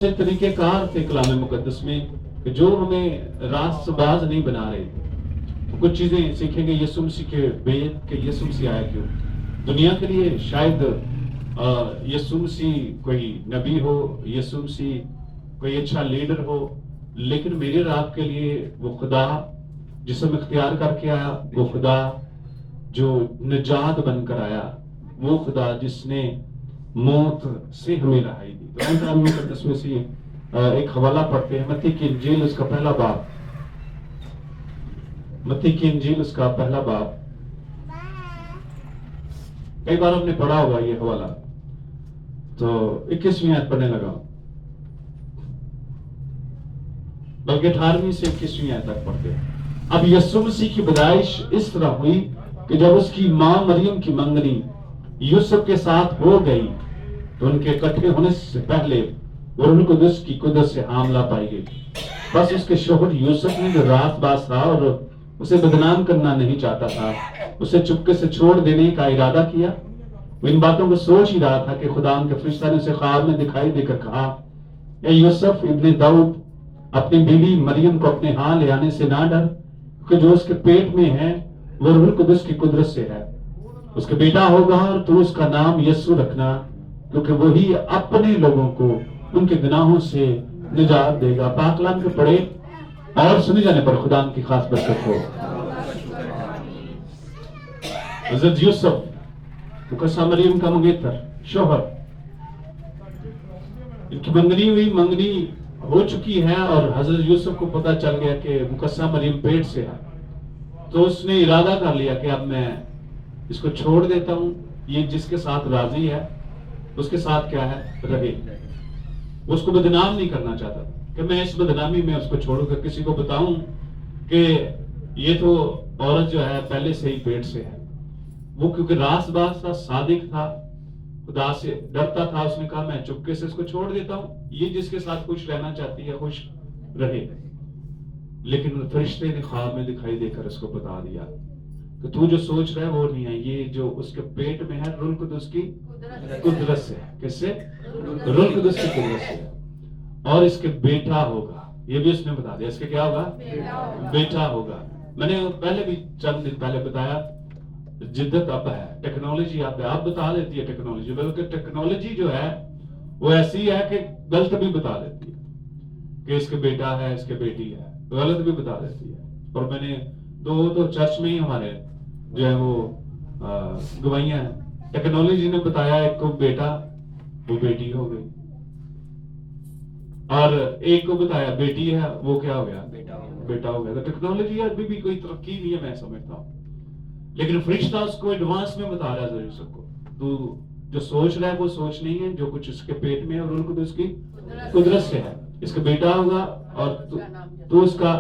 से तरीके कार थे कलाम मुकद्दस में कि जो हमें रास्तबाज नहीं बना रहे। तो कुछ चीजें सीखेंगे यीशु मसीह के बेद के यीशु मसीह आया क्यों दुनिया के लिए। शायद यीशु मसीह कोई नबी हो, यीशु मसीह कोई अच्छा लीडर हो, लेकिन मेरे और आपके लिए वो खुदा जिसे हम इख्तियार करके आया, वो खुदा जो निजात बनकर आया, वो खुदा जिसने मौत से हमें रहाई दी। तो कलाम मुकद्दस में से एक हवाला पढ़ते हैं, मत्ती की इंजील उसका पहला बाब, मत्ती की इंजील उसका पहला बाब। कई बार हमने पढ़ा होगा ये हवाला, तो 21वीं आयत पढ़ने लगा, बल्कि 18वीं से 21वीं आयत तक पढ़ते हैं। अब यीशु मसीह की पैदाइश इस तरह हुई कि जब उसकी मां मरियम की मंगनी यूसुफ के साथ हो गई तो उनके इकट्ठे होने से पहले रूह कुदस की कुदरत से हामला पाई गई। बस उसके शोहर यूसुफ ने जो रास्तबाज था और उसे बदनाम करना नहीं चाहता था, उसे चुपके से छोड़ देने का इरादा किया। वो इन बातों को सोच ही रहा था कि खुदा के फरिश्ता ने उसे ख्वाब में दिखाई देकर कहा, ए यूसुफ इब्ने दाऊद, अपनी बीवी मरियम को अपने हाथ ले आने से ना डर, क्योंकि जो उसके पेट में है वो रूह कुदस की कुदरत से है। उसका बेटा होगा और तू उसका नाम यीशु रखना, क्योंकि वही अपने लोगों को उनके गुनाहों से निजात देगा। पाक कलाम के पढ़े और सुने जाने पर खुदा की खास बरकत हो। हज़रत यूसुफ मुकद्दस मरियम का मंगेतर शोहर, इनकी मंगनी हुई, मंगनी हो चुकी है और हज़रत यूसुफ को पता चल गया कि मुकद्दस मरियम पेट से है। तो उसने इरादा कर लिया कि अब मैं इसको छोड़ देता हूं, ये जिसके साथ राजी है उसके साथ क्या है रहे। उसको बदनाम नहीं करना चाहता कि मैं इस बदनामी में उसको छोड़कर किसी को बताऊं कि ये तो औरत जो है पहले से ही पेट से है। वो क्योंकि रास्तबाज था, सादिक था, खुदा से डरता था, उसने कहा मैं चुपके से इसको छोड़ देता हूं, ये जिसके साथ खुश रहना चाहती है खुश रहे। लेकिन फरिश्ते ने ख्वाब में दिखाई देकर उसको बता दिया कि तू जो सोच रहा है वो नहीं है, ये जो उसके पेट में है रूह कुदस की कुदरत से है। किससे? रूह कुदस की कुदरत से है। और इसके बेटा होगा, ये भी उसने बता दिया। इसके क्या होगा? बेटा होगा। मैंने पहले भी चंद दिन पहले बताया, जिद्दत अब है, टेक्नोलॉजी अब है, आप बता देती है टेक्नोलॉजी, बल्कि टेक्नोलॉजी जो है वो ऐसी है कि गलत भी बता देती है कि इसके बेटा है, इसके बेटी है, गलत भी बता देती है। और मैंने दो चर्च में ही हमारे जो है वो गवाहियां हैं, टेक्नोलॉजी ने बताया एक को बेटा, वो बेटी हो गई, और एक को बताया बेटी है, वो क्या हो गया? बेटा हो गया। तो टेक्नोलॉजी अभी भी कोई तरक्की नहीं है, मैं समझता हूँ, लेकिन फरिश्ता उसको एडवांस में बता रहा है यूसुफ को, तू जो सोच रहा है वो सोच नहीं है, जो कुछ इसके पेट में है और उनको उसकी कुदरत से है। इसका बेटा होगा और तू उसका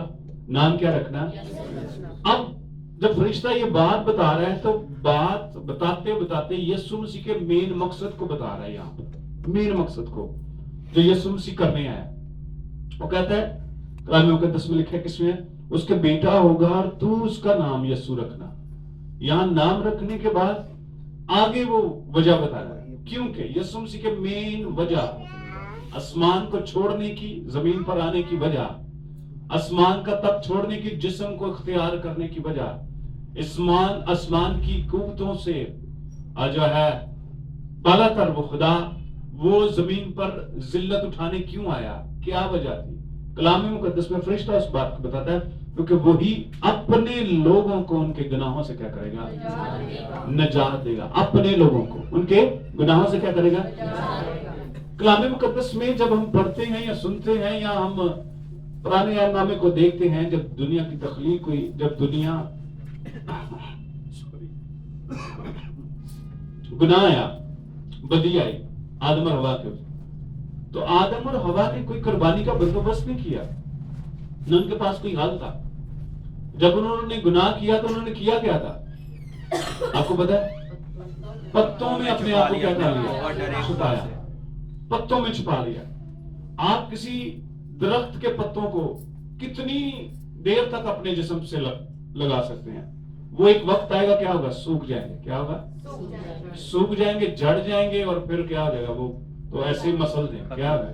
नाम क्या रखना। अब जब फरिश्ता ये बात बता रहा है तो बात बताते बताते यीशु मसीह के मेन मकसद को बता रहा है। यहाँ पर मेन मकसद को जो यीशु मसीह करने आया, वो कहता है कलाम मुकद्दस में लिखा है किसमें, उसके बेटा होगा और तू उसका नाम यीशु रखना। यहाँ नाम रखने के बाद आगे वो वजह बता रहा है, क्योंकि यीशु मसीह के मेन वजह आसमान को छोड़ने की, जमीन पर आने की वजह, आसमान का तख्त छोड़ने की, जिस्म को इख्तियार करने की वजह, आसमान की कुव्वतों से जो है बालातर वो खुदा वो जमीन पर जिल्लत उठाने क्यों आया, क्या वजह थी। कलाम मुकद्दस में फरिश्ता उस बात को बताता है क्योंकि वही अपने लोगों को उनके गुनाहों से क्या करेगा? निजात देगा। अपने लोगों को उनके गुनाहों से क्या करेगा? कलाम मुकद्दस में जब हम पढ़ते हैं या सुनते हैं या हम पुराने अहदनामे को देखते हैं, जब दुनिया की तख्लीक हुई, जब दुनिया गुनाह आया, बदी आई आदम और हवा के, तो आदम और हवा ने कोई कुर्बानी का बंदोबस्त नहीं किया, न उनके पास कोई हल था। जब उन्होंने गुनाह किया तो उन्होंने किया क्या था आपको पता है? पत्तों में अपने आप को क्या कर लिया? छुपाया, पत्तों में छुपा लिया। आप किसी दरख्त के पत्तों को कितनी देर तक अपने जिस्म से लगा सकते हैं? वो एक वक्त आएगा, क्या होगा? सूख जाएंगे। क्या होगा? सूख जाएंगे, जड़ जाएंगे, और फिर क्या हो जाएगा? वो तो ऐसे ही मसल दें, क्या होगा?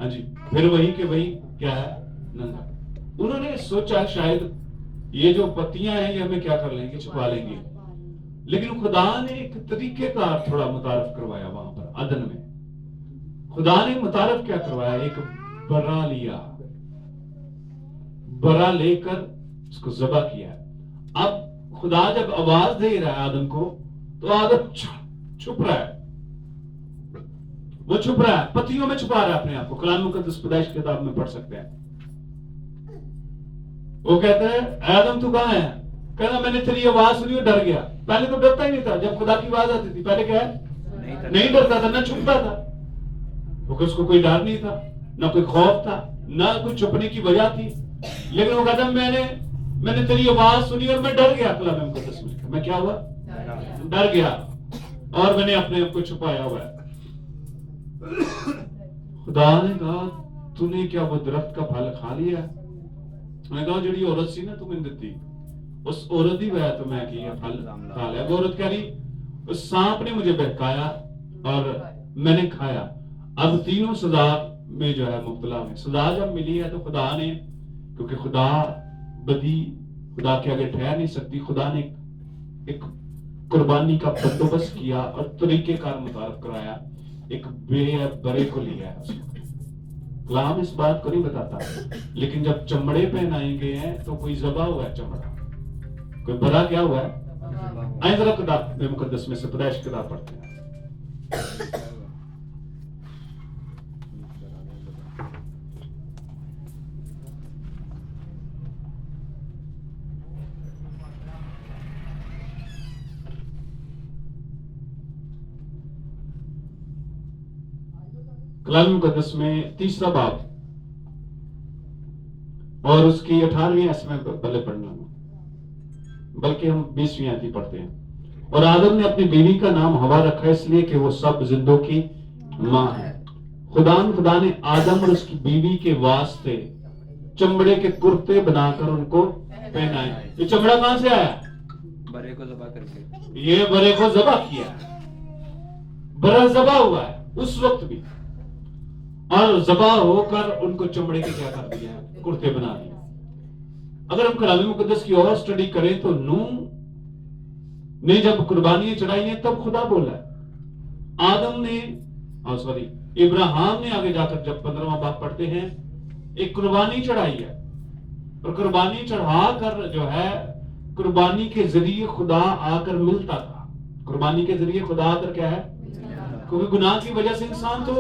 हाँ जी, फिर वही के वही क्या है, नंगा। उन्होंने सोचा शायद ये जो पत्तियां हैं ये हमें क्या कर लेंगे, छुपा लेंगे, लेकिन खुदा ने एक तरीकेकार थोड़ा मुतारफ करवाया वहां पर अदन में। खुदा ने मुतारफ क्या करवाया, एक बरा लिया, बरा लेकर उसको ज़बह किया। अब खुदा जब आवाज दे रहा है आदम को, तो आदम छुप रहा है, वो छुप रहा है, पत्तियों में छुपा रहा है अपने आप को। कलाम मुकद्दस पैदाइश की किताब में पढ़ सकते हैं। वो कहते हैं आदम तू कहां है, कहना मैंने तेरी आवाज सुनी और डर गया। पहले तो डरता ही नहीं था, जब खुदा की आवाज आती थी पहले क्या है, नहीं डरता था, ना छुपता था, क्योंकि उसको कोई डर नहीं था, ना कोई खौफ था, ना कोई छुपने की वजह थी। लेकिन वो कहता मैंने तेरी आवाज सुनी और मैं डर गया। कलाम मुकद्दस में मैं क्या हुआ, डर गया, और मैंने अपने आप को छुपाया हुआ है। खुदा ने कहा तूने क्या वो दरख्त का फल खा लिया? मैं कहा जड़ी औरत सी ना तुम्हें दी, उस औरत ही वह तो मैं की फल खा लिया। वो औरत कह रही उस सांप ने मुझे बहकाया और मैंने खाया। अब तीनों सजा में जो है मुब्तला में, सजा जब मिली है तो खुदा ने, क्योंकि खुदा बदी खुदा के आगे ठहर नहीं सकती, खुदा ने एक कुर्बानी का बंदोबस्त किया और तरीकेकार मुतारफ कराया, एक बरे को लिया है उसको। कलाम इस बात को नहीं बताता, लेकिन जब चमड़े पहनाए गए हैं तो कोई ज़बा हुआ है, चमड़ा कोई बरा क्या हुआ है। आइए जरा किताब मुकद्दस में से पैदाइश की किताब पढ़ते हैं। कलाम मुकद्दस में 3 बाब और उसकी 18वीं आयत में पहले पढ़ना, बल्कि हम 20वीं आयत ही पढ़ते हैं। और आदम ने अपनी बीवी का नाम हवा रखा इसलिए कि वो सब जिंदों की मां है। खुदा ने आदम और उसकी बीवी के वास्ते चमड़े के कुर्ते बनाकर उनको पहनाए। ये चमड़ा कहां से आया? बरे को ज़बह करके, ये बरे को ज़बह किया, बरा ज़बह हुआ है उस वक्त भी, और ज़बह होकर उनको चमड़े के क्या कर दिया, कुर्ते बना दिए। अगर हम कलाम मुकद्दस की और स्टडी करें तो नूह ने जब कुर्बानियां चढ़ाई हैं तब खुदा बोला है। आदम ने इब्राहिम ने आगे जाकर जब 15वां बाब पढ़ते हैं, एक कुर्बानी चढ़ाई है, और कुर्बानी चढ़ा कर जो है कुर्बानी के जरिए खुदा आकर मिलता था। कुर्बानी के जरिए खुदा आकर क्या है, क्योंकि गुनाह की वजह से इंसान तो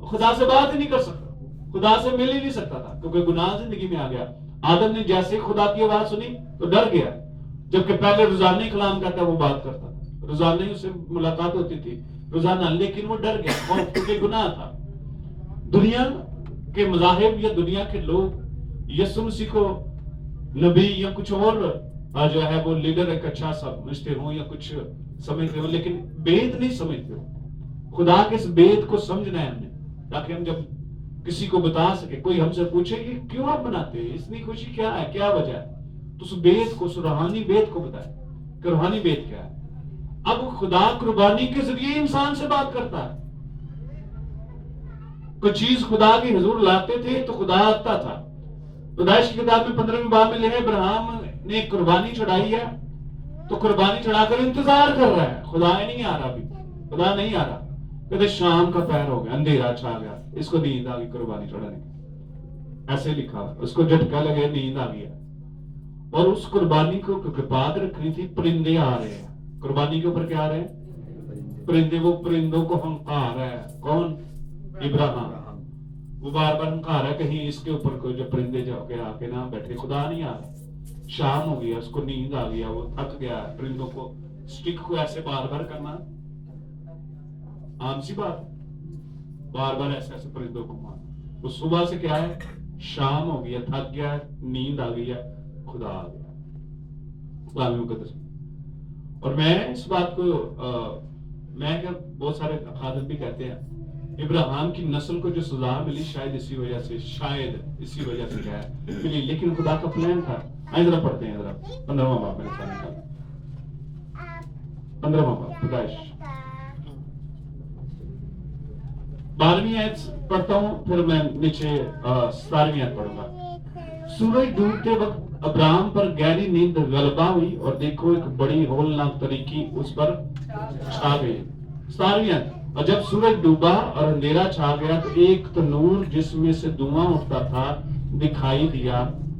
खुदा से बात ही नहीं कर सकता, खुदा से मिल ही नहीं सकता था, क्योंकि गुनाह जिंदगी में आ गया। आदम ने जैसे खुदा की आवाज सुनी तो डर गया, जबकि पहले रोजाना कलाम कहता वो बात करता था, रोजाना ही उससे मुलाकात होती थी रोजाना, लेकिन वो डर गया और क्योंकि गुनाह था। दुनिया के मज़ाहिब या दुनिया के लोग यीशु मसीह को नबी या कुछ और जो है वो लीडर एक अच्छा समझते हो या कुछ समझते हो, लेकिन वेद नहीं समझते हो। खुदा के इस वेद को समझना है हमने, ताकि हम जब किसी को बता सके, कोई हमसे पूछे कि क्यों आप बनाते हैं, इतनी खुशी क्या है, क्या वजह है, तो उस वेद को, उस रूहानी वेद को बताए कि रूहानी वेद क्या है। अब खुदा कुर्बानी के जरिए इंसान से बात करता है। कोई चीज खुदा के हुजूर लाते थे तो खुदा आता था। पैदाइश की किताब में 15वें बाब में लिखा है इब्राहिम ने कुर्बानी चढ़ाई है, तो कुर्बानी चढ़ाकर इंतजार कर रहा है, खुदा नहीं आ रहा, अभी खुदा नहीं आ रहा। कहते शाम का पैर हो गया, अंधेरा छा गया, इसको नींद आ गई कुर्बानी चढ़ाने की, ऐसे लिखा, उसको झटका लगे, नींद आ गया। और उस कुर्बानी को बात रखनी थी, परिंदे आ रहे हैं कुर्बानी के ऊपर, क्या आ रहे हैं, परिंदे। वो परिंदों को हंकार है, कौन, इब्राहिम, वो बार बार हंकार है कहीं इसके ऊपर कोई जो परिंदे जाके आके ना बैठे, खुदा नहीं आ रहा। शाम हो गया, उसको नींद आ गया, वो थक गया, परिंदों को स्टिक को ऐसे बार बार करना आम सी बात, बार बार ऐसे ऐसे परिंदों को मारना। वो सुबह से क्या है, शाम हो गया, थक गया, नींद आ गई है, खुदा आ गया। और मैं इस बात को मैं क्या, बहुत सारे खादिम भी कहते हैं इब्राहिम की नस्ल को जो सजा मिली शायद इसी वजह से, शायद इसी वजह से क्या है मिली, लेकिन खुदा का प्लान था। आइए जरा पढ़ते हैं जरा 15वां बाब मेरे सामने, 15वां बाब पैदाइश 12वीं आयत पढ़ता हूं, फिर मैं नीचे 17वीं आयत पढ़ूंगा। सूरज डूबते वक्त अब्राहम पर गहरी नींद गलबा हुई और देखो एक बड़ी होलनाक तरीकी उस पर छा गई। 17वीं आयत, और जब सूरज डूबा और अंधेरा छा गया तो एक तनूर जिसमें से धुआं उठता था दिखाई दिया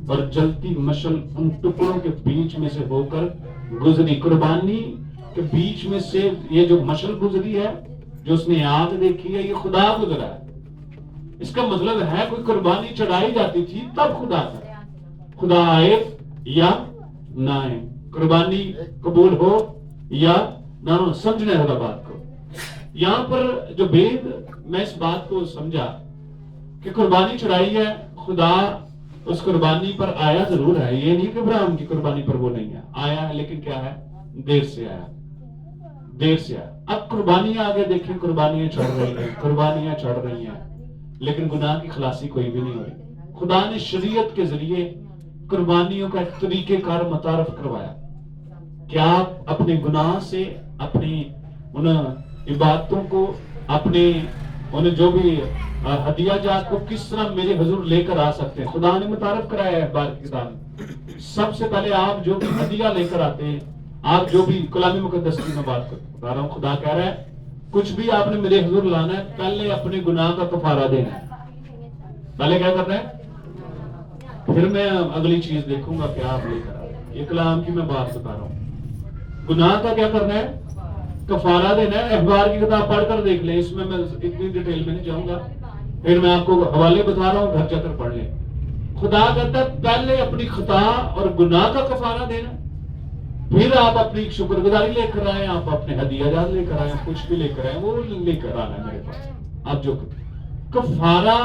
और जलती मशल उन टुकड़ों के बीच में से होकर गुजरी। कुर्बानी के बीच में से ये जो मशल गुजरी है, जो उसने आग देखी है, ये खुदा गुजरा है। इसका मतलब है कोई कुर्बानी चढ़ाई जाती थी तब खुदा था। खुदा आए या ना आए, कुर्बानी कबूल हो या ना हो, समझने वाला बात को। यहां पर जो भेद मैं इस बात को समझा कि कुर्बानी चढ़ाई है, खुदा उस कुर्बानी पर आया जरूर है। ये नहीं कि अब्राहम की कुर्बानी पर वो नहीं है, आया है, लेकिन क्या है, देर से आया, देर से आया। अब कुर्बानियां आगे देखें, कुर्बानियां चढ़ रही हैं, कुर्बानियां चढ़ रही हैं, लेकिन गुनाह की खलासी कोई भी नहीं हो रही। खुदा ने शरीयत के जरिए कुर्बानियों का एक तरीकेकार मुतारफ करवाया कि आप अपने गुनाह से, अपनी उन इबादतों को, अपने उन जो भी हदिया जात को किस तरह मेरे हुजूर लेकर आ सकते हैं, खुदा ने मुतारफ कराया है अखबार की किताब में। सबसे पहले आप जो भी हदिया लेकर आते हैं, आप जो भी कलामी मुकद्दस की मैं बात बता रहा हूँ, खुदा कह रहा है कुछ भी आपने मेरे हुजूर लाना है, पहले अपने गुनाह का कफारा देना है। पहले क्या करना है, फिर मैं अगली चीज देखूंगा क्या आप लेकर आए। ये कलाम की मैं बात बता रहा हूँ। गुनाह का क्या करना है, कफारा देना है। अखबार की किताब पढ़कर देख ले, इसमें मैं इतनी डिटेल में नहीं जाऊंगा, फिर मैं आपको हवाले बता रहा हूँ, घर जाकर पढ़ ले। खुदा कहता है पहले अपनी खता और गुनाह का कफारा देना, फिर आप अपनी शुक्रगुजारी लेकर आए, आप अपने हदियाजात लेकर आए, कुछ भी लेकर आए वो लेकर आना है मेरे पास। आप जो कफारा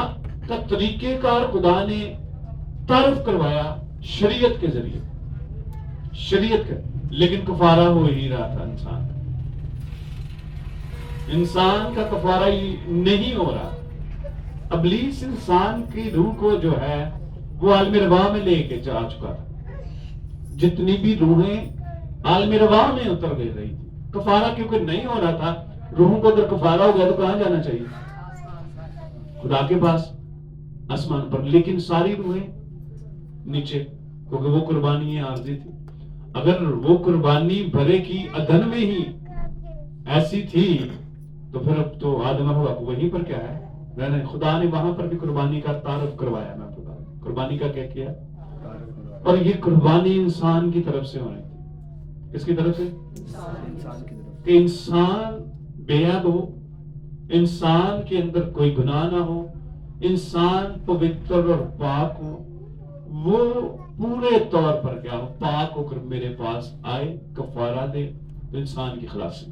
का तरीकेकार खुदा ने तारफ करवाया शरीयत के जरिए, शरीयत के, लेकिन कफारा हो ही रहा था इंसान का। इंसान का कफारा ही नहीं हो रहा। अबलीस इंसान की रूह को जो है वो आलम रवाह में लेके जा चुका था। जितनी भी रूहें आलम रवाह में उतर गई रही थी, कफारा क्योंकि नहीं हो रहा था। रूहों को अगर कफारा हो गया तो कहां जाना चाहिए, खुदा के पास, आसमान पर। लेकिन सारी रूहें नीचे, क्योंकि वो कुर्बानी आरजी थी। अगर वो कुर्बानी भरे की अदन में ही ऐसी थी तो फिर अब तो आदम होगा वहीं पर क्या है, नहीं, खुदा ने वहां पर भी कुर्बानी का तारफ करवाया। मैं बता, कुर्बानी का क्या किया, और ये कुर्बानी इंसान की तरफ से होनी थी। किसकी तरफ से, इंसान की तरफ। कि इंसान बेअब हो, इंसान के अंदर कोई गुनाह ना हो, इंसान पवित्र और पाक हो, वो पूरे तौर पर क्या हो, पाक होकर मेरे पास आए, कफारा दे, तो इंसान की खलासी।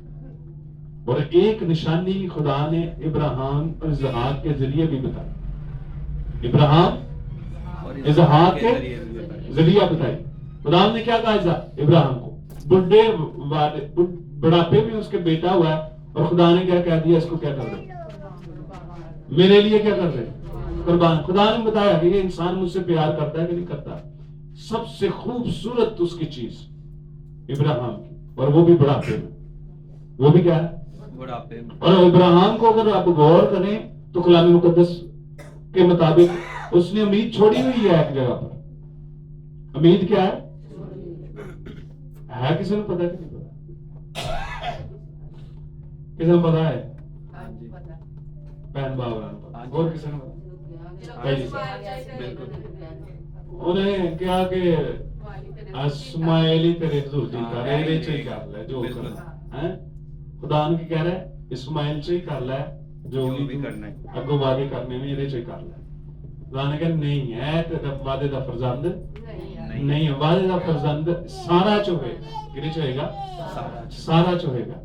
और एक निशानी खुदा ने इब्राहिम और इसहाक के जरिए भी बताई। इब्राहिम इसहाक के जरिए बताई। खुदा ने क्या कहा इब्राहिम को, बुढ़े वाले बुढ़ापे में उसके बेटा हुआ है, और खुदा ने क्या कह दिया, इसको क्या कर दे, मेरे लिए क्या कर दे, कुर्बान। खुदा ने बताया कि ये इंसान मुझसे प्यार करता है कि नहीं करता। सबसे खूबसूरत उसकी चीज इब्राहिम की, और वो भी बुढ़ापे में, वो भी क्या है, बुढ़ापे में। और इब्राहिम को अगर आप गौर करें तो कलाम मुकद्दस के मुताबिक उसने उम्मीद छोड़ी हुई है एक जगह पर। उम्मीद क्या है किसी ने पता कि नहीं पता, किसी ने पता है, बहन बाबरा ने पता, और किसी ने पता, उन्हें क्या कि इस्माइली तेरे हुजूर जी का रेरे चे कर ले जो करना है। खुदा ने कह रहा है इस्माइल से ही कर ले जो भी करना है, अगो वादे करने में ਇਹਦੇ ਚ कर ले। खुदा ने कहा नहीं है तेरा वादे दा फरजंद नहीं है, वादे दा फरजंद सारा च होएगा, किने च होएगा, सारा च होएगा।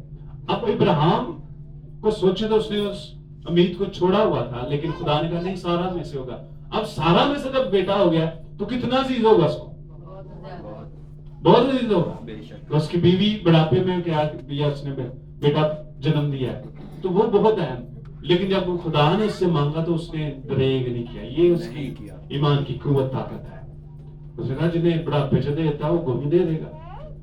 अब इब्राहिम को सोचे तो उसने उस उम्मीद को छोड़ा हुआ था, लेकिन खुदा ने कहा नहीं सारा में से होगा। अब सारा में से जब बेटा हो गया तो कितना अजीज होगा उसको, बहुत अजीज होगा। तो उसकी बीवी बुढ़ापे में क्या दिया, उसने बेटा जन्म दिया है, तो वो बहुत अहम। लेकिन जब वो खुदा ने उससे मांगा तो उसने दरेग नहीं किया। ये उसकी ईमान की कुव्वत ताकत है। उसने कहा जिन्हें बुढ़ापे च देता वो गुम दे देगा।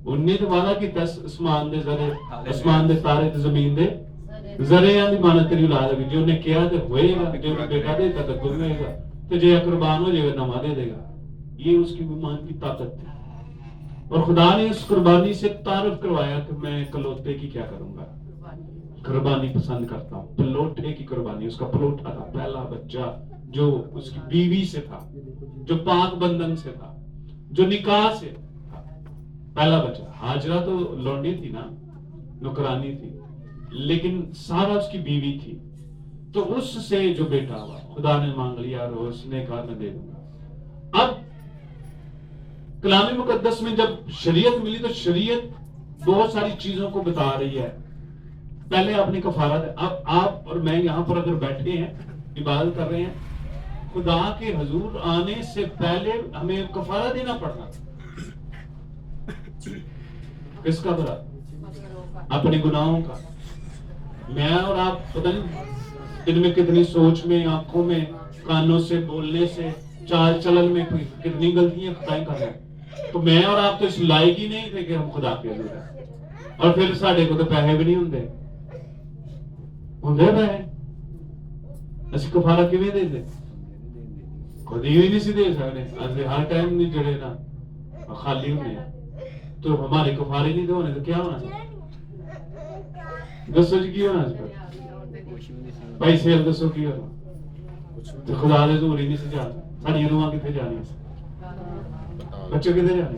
उन्हें तो वादा किया आसमान दे जरे, आसमान दे तारे ते जमीन दे ਜ਼ਰਿਆਂ ਦੀ ਮਾਨਤ ਤੇਰੀ ਔਲਾਦ ਹੋਗੀ, ਜੇ ਉਹਨੇ ਕਿਹਾ ਤੇ ਹੋਏਗਾ, ਜੇ ਉਹਨੇ बेटा देता तो कोई होएगा, तो जे कुर्बान हो जाएगा नवा दे देगा। ये उसकी ईमान की ताकत थी। और खुदा ने इस कुर्बानी से तारुफ करवाया कि मैं कलोते की क्या करूंगा, कुर्बानी पसंद करता हूं। पलोटे की कुर्बानी, उसका पलोटा था, पहला बच्चा जो उसकी बीवी से था, जो पाक बंधन से था, जो निकाह से था, पहला बच्चा। हाजरा तो लौंडी थी ना, नौकरानी थी, लेकिन सारा उसकी बीवी थी। तो उससे जो बेटा हुआ खुदा ने मांग लिया और उसने कहा मैं दे दूंगा। अब कलाम मुकद्दस में जब शरीयत मिली तो शरीयत बहुत सारी चीजों को बता रही है। पहले आपने कफारा दे, अब आप और मैं यहाँ पर अगर बैठे हैं इबादत कर रहे हैं, खुदा के हजूर आने से पहले हमें कफारा देना पड़ना। किसका भला? अपने गुनाहों का। मैं और आप पता नहीं इनमें कितनी सोच में, आंखों में, कानों से, बोलने से, चाल चलन में कितनी गलतियां खुदाई कर रहे हैं। तो मैं और आप तो इस लायक ही नहीं थे कि हम खुदा के हजूर हैं। और फिर साढ़े को तो पैसे भी नहीं होंगे पैसे, ਅਸੀਂ ਕਫਾਰਾ ਕਿਵੇਂ ਦੇਂਦੇ? ਕਦੀ ਵੀ ਨਹੀਂ ਸੀ ਦੇ ਸਕਦੇ। ਅਸੀਂ ਹਰ ਟਾਈਮ ਨਹੀਂ ਜਿਹੜੇ ਨਾ ਖਾਲੀ ਹੁੰਦੇ ਆ, तो हमारे कफारे नहीं होने तो क्या होना चाहिए? दसो जी की होना चाहिए? भाई सेल दसो की होना? तो खुदा दे हजूर ही नहीं सी जाते। साड़ी रूहां किथे जानी सी? बच्चे किथे जाने?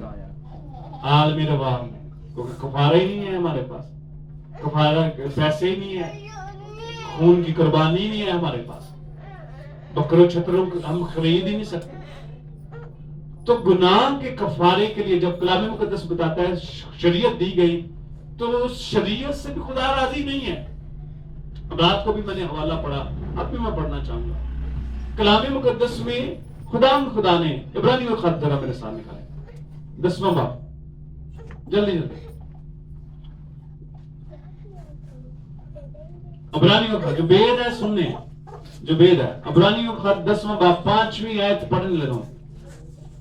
आलमी रवा में, क्योंकि कफारा ही नहीं है हमारे पास। कफारा पैसे ही नहीं है, खून की कुर्बानी नहीं है हमारे पास, बकरों छतरों हम खरीद ही नहीं सकते। तो गुनाह के कफारे के लिए जब कलाम मुकद्दस बताता है शरीयत दी गई, तो उस शरीयत से भी खुदा राजी नहीं है। रात को भी मैंने हवाला पढ़ा, अब भी मैं पढ़ना चाहूंगा। कलाम मुकद्दस में खुदा ने इब्रानी का खत जरा मेरे सामने निकाले, 10वां बाब, जल्दी जल्दी। इब्रानी का खत जो वेद है, सुनने जो वेद है, इब्रानी का खत 10वां बाब 5वीं आयत पढ़ने लगा हूं,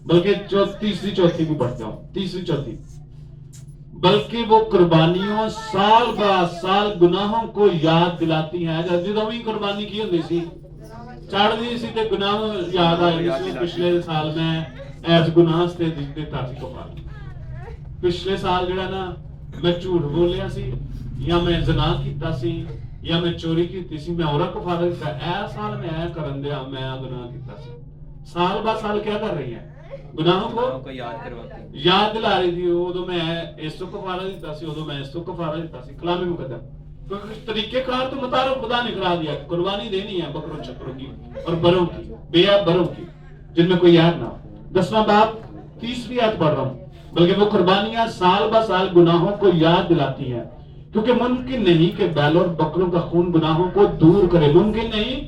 बल्कि तीसरी चौथी भी पढ़ता हूं, तीसरी चौथी। बल्कि वो कुर्बानियों साल बा साल गुनाहों को याद दिलाती हैं। ਜਦੋਂ ਵੀ ਕੁਰਬਾਨੀ ਕੀ ਹੁੰਦੀ ਸੀ, ਚੜ੍ਹਦੀ ਸੀ ਤੇ ਗੁਨਾਹ ਯਾਦ ਆ ਜਾਂਦੇ ਸੀ। ਪਿਛਲੇ ਸਾਲ ਮੈਂ ਐਸ ਗੁਨਾਹ ਤੇ ਦਿੱਤਾ ਸੀ ਕੁਰਬਾਨੀ। ਪਿਛਲੇ ਸਾਲ ਜਿਹੜਾ ਨਾ ਮੈਂ ਝੂਠ ਬੋਲਿਆ ਸੀ, ਜਾਂ ਮੈਂ ਜ਼ਨਾ ਕੀਤਾ ਸੀ, ਜਾਂ ਮੈਂ ਚੋਰੀ ਕੀਤੀ ਸੀ, ਮੈਂ ਔਰਾ ਕਫਾਰਾ ਦਿੱਤਾ। ਇਹ ਸਾਲ ਮੈਂ ਇਹ ਕਰਨ ਦਿਆ, ਮੈਂ ਗੁਨਾਹ ਕੀਤਾ ਸੀ। साल बा साल क्या कर रही है? गुनाहों को याद दिला रही थी। उदों मैं इस तो कफारा दिता सी, उदों मैं इस तो कफारा दिता सी। कलाम मुकद्दस क्योंकि तरीकेकार तो मुताबिक खुदा ने करा दिया, कुर्बानी देनी है बकरों छकरों की और बरों की, बेयाब बरों की, जिनमें कोई याद ना हो। 10वां बाब 30वीं आयत पढ़ रहा हूं। बल्कि वो कुर्बानियां साल ब साल गुनाहों को याद दिलाती हैं, क्योंकि मुमकिन नहीं कि बैल और बकरों का खून गुनाहों को दूर करे। मुमकिन नहीं,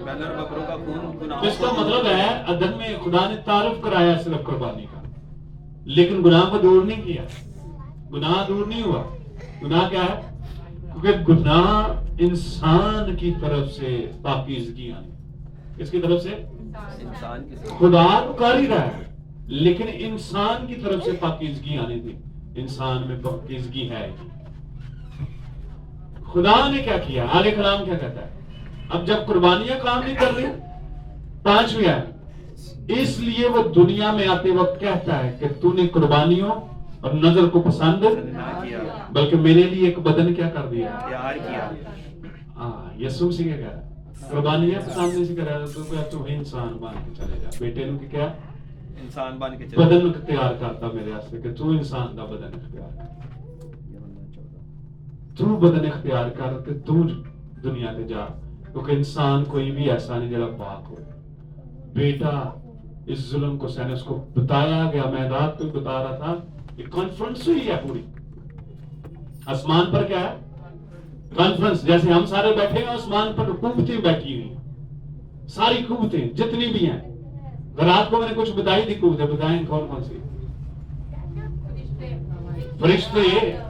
बकरों का खून। इसका मतलब है अदन में खुदा ने तारुफ कराया सिर्फ कुर्बानी का, लेकिन गुनाह को दूर नहीं किया। गुनाह दूर नहीं हुआ। गुनाह क्या है? क्योंकि गुनाह इंसान की तरफ से पाकीज़गी आनी। किसकी तरफ से? इंसान की। खुदा तो कर ही रहा है, लेकिन इंसान की तरफ से पाकीज़गी आनी थी। इंसान में पाकीज़गी है। खुदा ने क्या किया? आगे कलाम क्या कहता है? अब जब कुर्बानियां काम नहीं कर रही, 5वीं आयत, इसलिए वो दुनिया में आते वक्त कहता है कि तूने कुर्बानियों और नजर को पसंद ना किया, बल्कि मेरे लिए एक बदन क्या कर दिया? तैयार किया। यीशु मसीह क्या कह रहा है? कुर्बानियां पसंद नहीं कर रहा, तो इंसान बन के चले जा। बेटे ने क्या? इंसान बन के चले। बदन तैयार करता मेरे वास्ते कि तू इंसान का बदन इख्तियार कर, तू बदन इख्तियार कर कि तू दुनिया ते जा। क्योंकि इंसान कोई भी ऐसा नहीं जरा पाक हो। बेटा इस जुल्म को सहने, उसको बताया गया। मैं रात को बता रहा था, ये कॉन्फ्रेंस हुई है पूरी आसमान पर। क्या है कॉन्फ्रेंस? जैसे हम सारे बैठे हैं आसमान पर, कुव्वतें बैठी हुई, सारी कुव्वतें जितनी भी हैं। रात को मैंने कुछ बताई थी कुव्वतें, बताएं कौन कौन सी? फरिश्ते,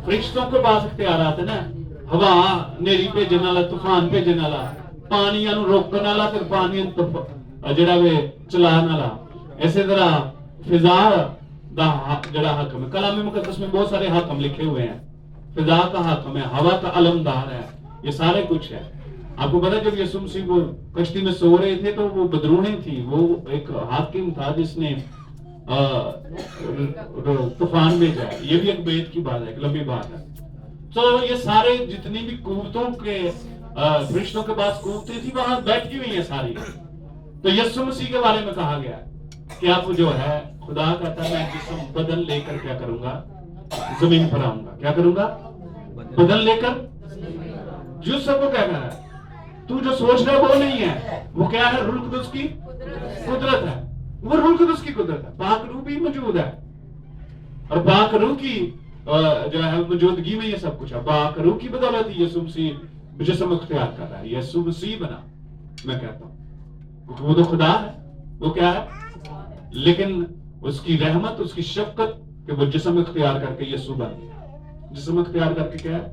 फरिश्तों के पास इख्तियार आते ना। हवा नेरी भेजने वाला, तूफान भेजने वाला, पानियां नु रोकने वाला, फिर पानियां जेड़ा वे चलाने वाला। इसी तरह फिजा दा जेड़ा हाकम है। कलाम मुकद्दस में बहुत सारे हाकम लिखे हुए हैं। फिजा का हाकम है, हवा का अलमदार है, یہ سارے کچھ ہے. آپ کو پتا جب یسوع مسیح وہ کشتی میں سو رہے تھے تو وہ بدروہیں تھی, وہ ایک حاکم تھا جس نے طوفان بھیجا. یہ بھی ایک بیت کی بات ہے, ایک لمبی بات ہے. تو یہ سارے جتنی بھی قوتوں کے فرشتوں کے پاس قوتیں تھی وہاں بیٹھی ہوئی ہیں ساری. تو یسوع مسیح کے بارے میں کہا گیا کہ آپ جو ہے خدا کہتا ہے میں جسم بدن لے کر کیا کروں گا, زمین پر آؤں گا. کیا کروں گا؟ بدن لے کر. جو سب کو کیا کہہ رہا ہے, تو جو سوچ رہا ہے وہ نہیں ہے, وہ کیا ہے؟ روح القدس کی قدرت ہے. وہ روح القدس کی قدرت ہے. پاک روح بھی موجود ہے, اور پاک روح کی جو ہے موجودگی میں یہ سب کچھ ہے. پاک روح کی بدولت یسوع مسیح جسم اختیار کر رہا ہے. یسوع مسیح بنا, میں کہتا ہوں, کیونکہ وہ تو خدا ہے. وہ کیا ہے؟ لیکن اس کی رحمت, اس کی شفقت کہ وہ جسم اختیار کر کے یسوع بن گیا. جسم اختیار کر کے کیا ہے؟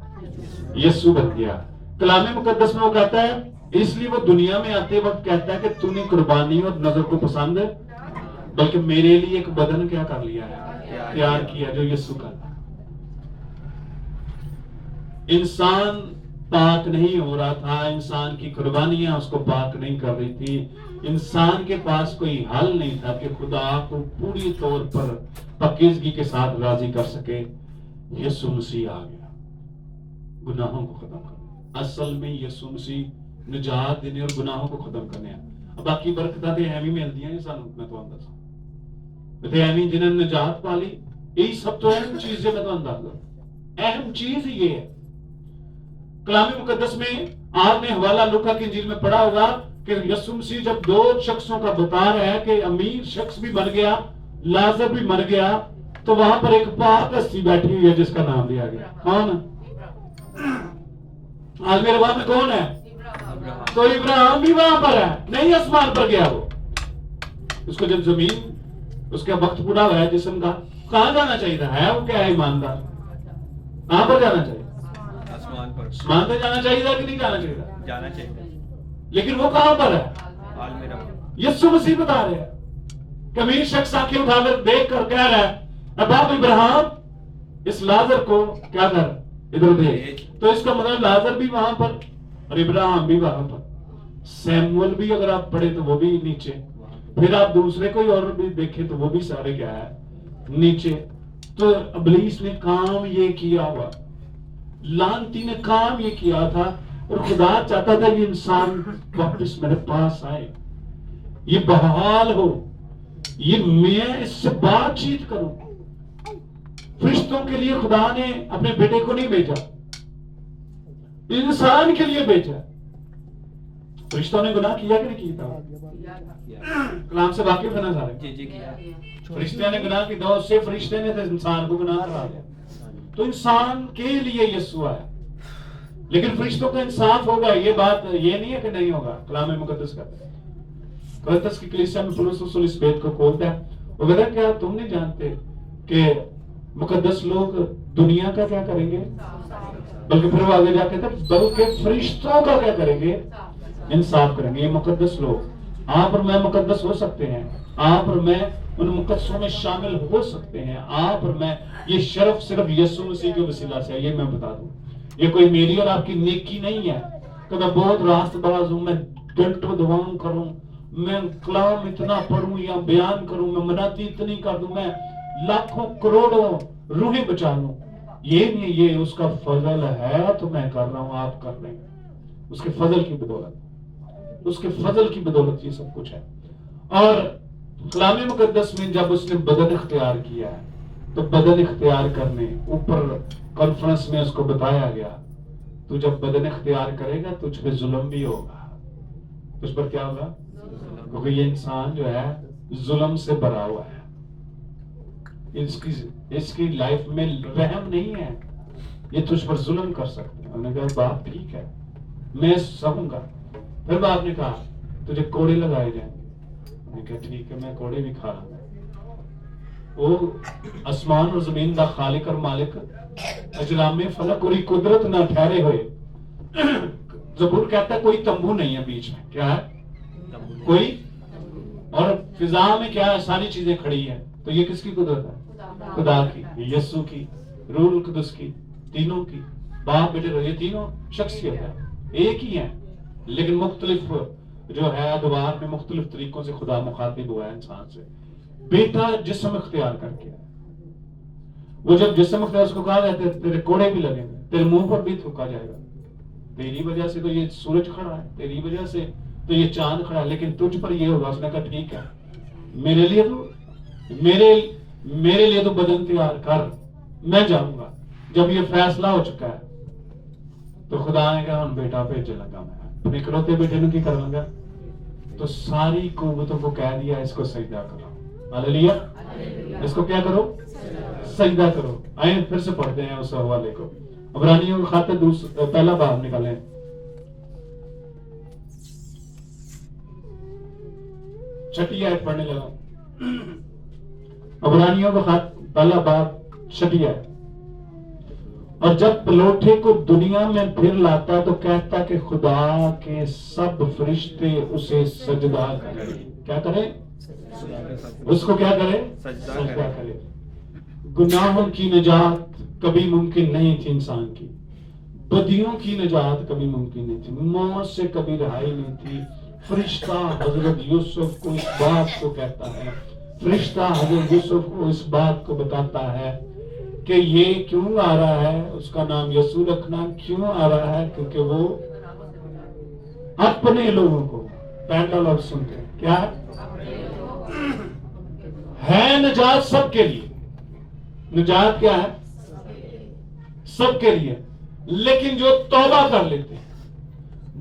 یسوع بن گیا. کلام مقدس میں وہ کہتا ہے, اس لیے وہ دنیا میں آتے وقت کہتا ہے کہ تو نے قربانی اور نظر کو پسند ہے, بلکہ میرے لیے ایک بدن کیا کر لیا ہے, تیار کیا, جو یسوع کا. انسان پاک نہیں ہو رہا تھا, انسان کی قربانیاں اس کو پاک نہیں کر رہی تھی. انسان کے پاس کوئی حل نہیں تھا کہ خدا کو پوری طور پر پاکیزگی کے ساتھ راضی کر سکے. یسوع مسیح آ گیا گناہوں کو ختم کرنے. اصل میں یسوع مسیح نجات دینے اور گناہوں کو ختم کرنے. اب باقی برکتاں تے ایویں ملدی ہیں سانوں, میں تانوں دساں تے ایویں جنہاں نے نجات پا لی, یہی سب تو اہم چیز ہے. میں تانوں دسدا اہم چیز یہ ہے. کلام مقدس میں آپ نے حوالہ لوکا کی انجیل میں پڑھا ہوگا کہ یسوع مسیح جب دو شخصوں کا بتا رہا ہے کہ امیر شخص بھی مر گیا, لازر بھی مر گیا, تو وہاں پر ایک پاک ہستی بیٹھی ہوئی ہے جس کا نام دیا گیا. کون؟ آج میرے بات میں کون ہے؟ تو ابراہیم بھی وہاں پر ہے, نہیں آسمان پر گیا. وہ اس کو جب زمین اس کا وقت پورا ہوا ہے جسم کا, کہاں جانا چاہیے ہے؟ وہ کیا ہے ایماندار, کہاں پر جانا چاہیے؟ آسمان پر. آسمان پہ جانا چاہیے کہ نہیں جانا چاہیے؟ جانا چاہیے. لیکن وہ کہاں پر ہے؟ عالم رب. یسوع مسیح بتا رہے ہیں کہ امیر شخص آنکھیں اٹھا کر دیکھ کر کہہ رہا ہے, ابا ابراہیم اس لازر کو کیا کر, ادھر دیکھ. تو اس کا مطلب لازر بھی وہاں پر اور ابراہیم بھی وہاں پر. سیمول بھی اگر آپ پڑھے تو وہ بھی نیچے, پھر آپ دوسرے کوئی اور بھی دیکھیں تو وہ بھی سارے کیا ہے, نیچے. تو ابلیس نے کام یہ کیا ہوا, لعنتی نے کام یہ کیا تھا, اور خدا چاہتا تھا یہ انسان واپس میرے پاس آئے, یہ بحال ہو, یہ میں اس سے بات چیت کروں. فرشتوں کے لیے خدا نے اپنے بیٹے کو نہیں بھیجا, انسان کے لیے بھیجا. فرشتوں نے گناہ کیا کہ نہیں کیا تھا؟ کلام سے واقف ہے نا سارے؟ جی کیا. فرشتے نے گناہ کی, دو سے فرشتے نے انسان کو گناہ کرا دیا. تو انسان کے لیے یسوع آیا, لیکن فرشتوں کا انصاف ہوگا, یہ بات یہ نہیں ہے کہ نہیں ہوگا. کلام مقدس کہتا ہے, کرنتھس کی کلیسیا میں پولس رسول اس بیت کو کھولتا ہے. وہ کہتا ہے کیا تم نہیں جانتے کہ مقدس لوگ دنیا کا کیا کریں گے, بلکہ پھر وہ آگے جا کے تھا بلکہ فرشتوں کا کیا کریں گے, انصاف کریں گے. یہ مقدس لوگ, آپ اور میں مقدس ہو سکتے ہیں, آپ اور میں ان مقدسوں میں شامل ہو سکتے ہیں, آپ اور میں. یہ شرف صرف یسوع مسیح کے وسیلہ سے ہے, یہ میں بتا دوں. یہ کوئی میری اور آپ کی نیکی نہیں ہے کہ میں بہت راست باز ہوں, میں گھنٹوں دعاؤں کروں, میں کلام اتنا پڑھوں یا بیان کروں, میں مناتی اتنی کر دوں, میں لاکھوں کروڑوں روحیں بچا لوں. یہ نہیں, یہ اس کا فضل ہے تو میں کر رہا ہوں, آپ کر رہے ہیں. اس کے فضل کی بدولت, اس کے فضل کی بدولت یہ سب کچھ ہے. اور کلام مقدس میں جب اس نے بدن اختیار کیا ہے تو بدن اختیار کرنے اوپر کانفرنس میں اس کو بتایا گیا, تو جب بدن اختیار کرے گا تجھ پہ ظلم بھی ہوگا. تجھ پر کیا ہوگا؟ کیونکہ یہ انسان جو ہے ظلم سے بھرا ہوا ہے, اس کی لائف میں رحم نہیں ہے, یہ تجھ پر ظلم کر سکتے ہیں. انہوں نے کہا باپ ٹھیک ہے میں سہوں گا. پھر باپ نے کہا تجھے کوڑے لگائے جائیں گے. انہوں نے کہا ٹھیک ہے میں کوڑے بھی کھا رہا ہوں. وہ آسمان اور زمین دا خالق اور مالک, اجرام فلک اور قدرت نہ ٹھہرے ہوئے. زبور کہتا ہے کوئی تمبو نہیں ہے بیچ میں, کیا ہے کوئی, اور فضا میں کیا ہے ساری چیزیں کھڑی ہیں. تو یہ کس کی قدرت ہے؟ خدا کی, یسوع کی, روح القدس کی, تینوں کی. बाप बेटे ये तीनों शख्सियत है, एक ही है, लेकिन मुख्तलिफ जो है अदवार में मुख्तलिफ तरीकों से खुदा मुखातिब हुआ है इंसान से। बेटा जिस्म इख्तियार करके है, वो जब जिस्म इख्तियार, उसको कहा जाता है तेरे कोड़े भी लगेंगे, तेरे मुंह पर भी थूका जाएगा, तेरी वजह से तो ये सूरज खड़ा है, तेरी वजह से तो ये चांद खड़ा है, लेकिन तुझ पर ये होगा। उसने कहा ठीक है, मेरे लिए तो मेरे लिए तो बदन तैयार कर, मैं जाऊंगा। जब ये फैसला हो चुका है तो खुदा ने कहा बेटा भेज लगा, मैं अपने इकलौते बेटे ने की कर लगा, तो सारी कुव्वतों को कह दिया इसको सजदा करो। हालेलुया, इसको क्या करो? सजदा करो। आए फिर से पढ़ते हैं उस हवाले को, इब्रानियों का खाते पहला बाब निकालें, छठी आयत पढ़ने लगा। इब्रानियों का खात पहला बाब छठी आयत। और जब पलोठे को दुनिया में फिर लाता तो कहता कि खुदा के सब फरिश्ते उसे सजदा करें। क्या करें? उसको क्या करें? सजदा करें। गुनाहों की निजात कभी मुमकिन नहीं थी इंसान की, बदियों की निजात कभी मुमकिन नहीं थी, मौत से कभी रिहाई नहीं थी। फरिश्ता हजरत यूसुफ को इस बात को कहता है, फरिश्ता हजरत यूसुफ को इस बात को बताता है कि ये क्यों आ रहा है, उसका नाम यसू रखना क्यों आ रहा है, क्योंकि वो अपने लोगों को, पहला लफ्ज सुनते हैं क्या है निजात सबके लिए। निजात क्या है? सबके लिए। लेकिन जो तौबा कर लेते हैं,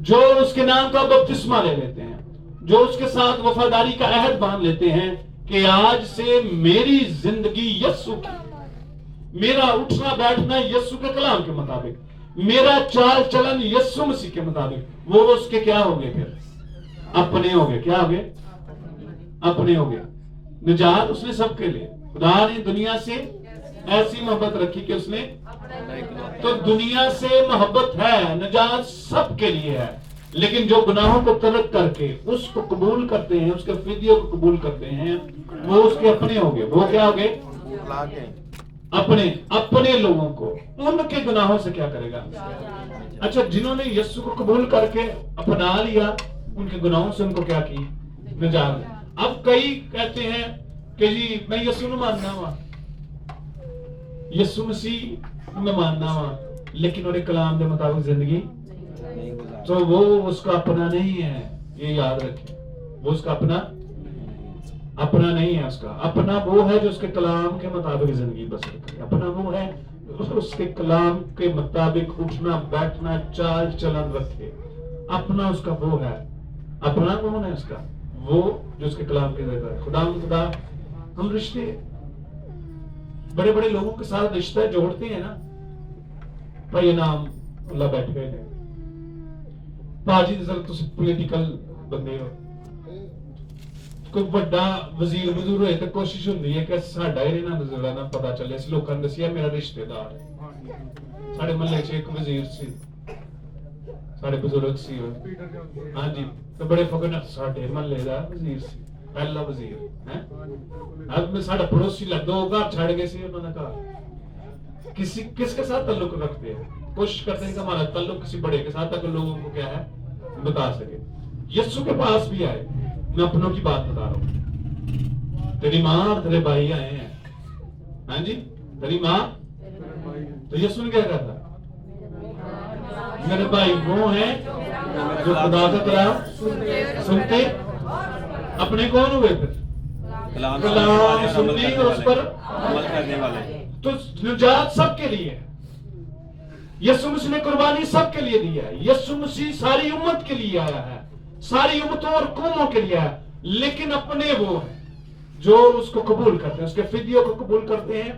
जो उसके नाम का बपतिस्मा ले लेते हैं, जो उसके साथ वफादारी का अहद बांध लेते हैं कि आज से मेरी जिंदगी यस्सु की, मेरा उठना बैठना यस्सु के कलाम के मुताबिक, मेरा चाल चलन यस्सु मसीह के मुताबिक, वो उसके क्या हो गए? फिर अपने हो गए। क्या हो गए? अपने हो गए। निजात उसने सबके लिए। खुदा ने दुनिया से ऐसी मोहब्बत रखी कि उसने, तो दुनिया से मोहब्बत है, निजात सबके लिए है। लेकिन जो गुनाहों को तर्क करके उसको कबूल करते हैं, उसके फिदियों को कबूल करते हैं, वो उसके अपने हो गए। वो क्या हो गए? अपने लोगों को। उनके गुनाहों से क्या करेगा? अच्छा, जिन्होंने यीशु को कबूल करके अपना लिया, उनके गुनाहों से उनको क्या की? निजात। अब कई कहते हैं कि जी मैं यीशु ਨੂੰ मानना वा, यीशु मसीह में मानना वा, लेकिन उन्हें कलाम के मुताबिक जिंदगी, तो वो उसका अपना नहीं है। ये याद रखें, वो उसका अपना नहीं है। उसका अपना वो है जो उसके कलाम के मुताबिक जिंदगी बसर करे। अपना वो है उसके कलाम के मुताबिक उठना बैठना चाल चलन रखे। अपना उसका वो है। अपना कौन है उसका? वो जो उसके कलाम के जरिए है। खुदा हम रिश्ते बड़े बड़े लोगों के साथ रिश्ता जोड़ते हैं ना। भाई नाम अल्लाह बैठे हैं भाजी, तुम पोलिटिकल बंदे हो, कोई बड़ा वजीर वजूर होए तो कोशिश होती है कि साडा इन्हां नजरा ना पता चले। अस लोगों ने दसिया मेरा रिश्तेदार है। साडे महल्ले च एक वजीर सी, साडे बुजुर्ग सी, हाँ जी, तो बड़े फकर नाल साडे महल्ले दा वजीर सी, पहला वजीर है। अब मैं साडा पड़ोसी ला 2 घर छड़ गए सी, उन्होंने कहा किसके साथ ताल्लुक रखते हैं, कोशिश करते हैं कि हमारा ताल्लुक किसी बड़े के साथ, ताकि लोगों को क्या है बता सके। यीशु के पास भी आए, मैं अपनों की बात बता रहा हूं। तेरी माँ और तेरे भाई आए हैं, हाँ जी, तेरी माँ, तो यीशु ने क्या कहा था? मेरे भाई वो हैं जो खुदा का कलाम सुनते, अपने कौन हुए? फिर कलाम सुनने और उस पर अमल करने वाले। तो निजात सबके लिए है। यीशु मसीह ने कुर्बानी सबके लिए दी है। यीशु मसीह सारी उम्मत के लिए आया है, सारी उम्मतों और कौमों के लिए आया। लेकिन अपने वो है जो उसको कबूल करते हैं, उसके फिदियों को कबूल करते हैं,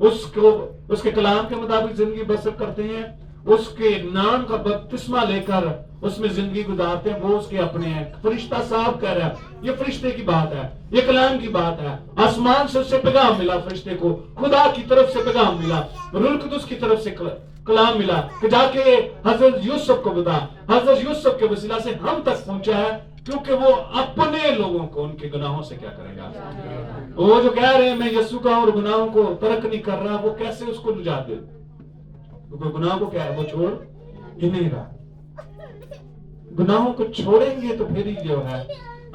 उसको उसके कलाम के मुताबिक जिंदगी बसर करते हैं, उसके नाम का बपतिस्मा लेकर उसमें जिंदगी गुजारते हैं, वो उसके अपने हैं। फरिश्ता साहब कह रहा है, ये फरिश्ते की बात है, ये कलाम की बात है। आसमान से उससे पैगाम मिला, फरिश्ते को खुदा की तरफ से पैगाम मिला, रूह कुदुस की तरफ से कलाम मिला कि जाके हजरत यूसुफ को बता। हजरत यूसुफ के वसीला से हम तक पहुंचा है, क्योंकि वो अपने लोगों को उनके गुनाहों से क्या करेगा? वो जो कह रहे हैं मैं यीशु का और गुनाहों को तर्क नहीं कर रहा, वो कैसे उसको निजात दे? क्योंकि गुनाह को क्या है, वो छोड़ ही नहीं रहा। गुनाहों को छोड़ेंगे तो फिर ही जो है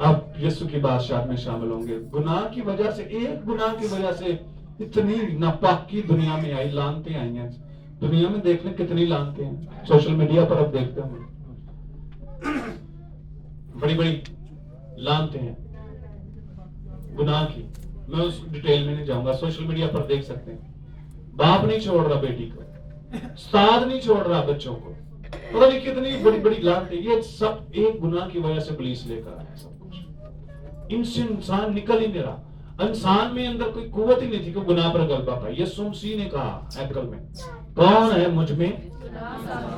आप यीशु की बादशाह में शामिल होंगे। गुनाह की वजह से, एक गुनाह की वजह से इतनी नापाकी दुनिया में आई, लानतें आई हैं दुनिया में। देख लें कितनी लानतें हैं सोशल मीडिया पर, अब देखते हैं बड़ी बड़ी लानतें हैं गुनाह की। मैं उस डिटेल में नहीं जाऊंगा, सोशल मीडिया पर देख सकते हैं। बाप नहीं छोड़ रहा बेटी को, उस्ताद नहीं छोड़ रहा बच्चों को, पता नहीं कितनी बड़ी बड़ी लानतें। ये सब एक गुनाह की वजह से पुलिस लेकर आया सब कुछ। इनसे इंसान निकल ही नहीं रहा। इंसान में अंदर कोई कुव्वत ही नहीं थी कि गुनाह पर गलबा पाए। यीशु मसीह ने कहा एप्रिल में, कौन है मुझ में,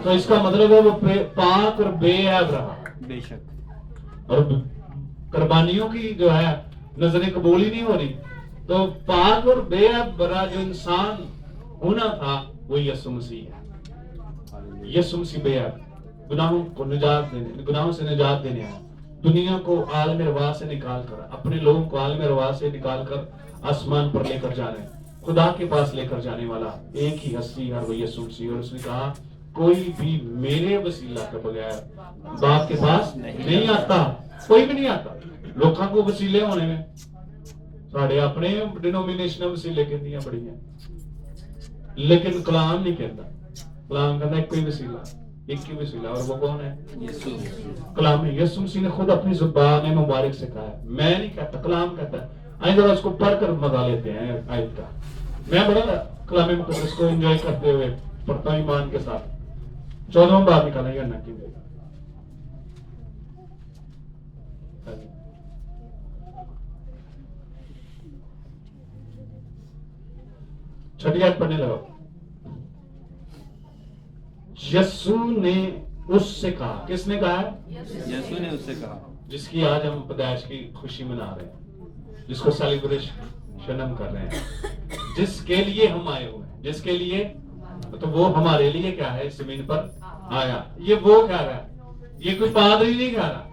तो इसका मतलब है वो पाक और बेऐब रहा। बेशक। और कुर्बानियों की जो है नजरें कबूल ही नहीं हो रही, तो पाक और बेऐब बरा जो इंसान होना था वो यीशु मसीह है। यीशु मसीह बेऐब, गुनाहों को निजात देने, गुनाहों से निजात देने आया। दुनिया को आलम रवा से निकाल कर, अपने लोगों को आलम रवा से निकाल कर आसमान पर लेकर जा रहे हैं। खुदा के पास लेकर जाने वाला एक ही हस्ती है, वो यीशु मसीह। और उसने कहा कोई भी मेरे वसीला के बगैर बाप के पास नहीं आता, कोई भी नहीं आता। लोगों को वसीले होने में साढ़े अपने डिनोमिनेशन वसीले कहती बड़ी हैं, लेकिन कलाम नहीं कहता। कलाम कहता है कोई वसीला, एक ही वसीला, और वो कौन है? यीशु। कलाम है। यीशु मसीह ने खुद अपनी जुबान मुबारक से कहा है, मैं नहीं कहता, कलाम कहता है। आइए जरा उसको पढ़कर मजा लेते हैं आयत का। मैं बड़ा कलाम मुकद्दस को एंजॉय करते हुए पढ़ता हूं ईमान के साथ। 14वां बाब निकालेंगे अन्ना की। छठी आयत पढ़ने लगा। यीशु ने उससे कहा, किसने कहा है? यीशु ने उससे कहा, जिसकी आज हम पैदाइश की खुशी मना रहे हैं, जिसको सेलिब्रेशन हम कर रहे हैं, जिसके लिए हम आए हुए हैं, जिसके लिए, तो वो हमारे लिए क्या है, जमीन पर आया। ये वो कह रहा है, ये कोई पादरी नहीं कह रहा,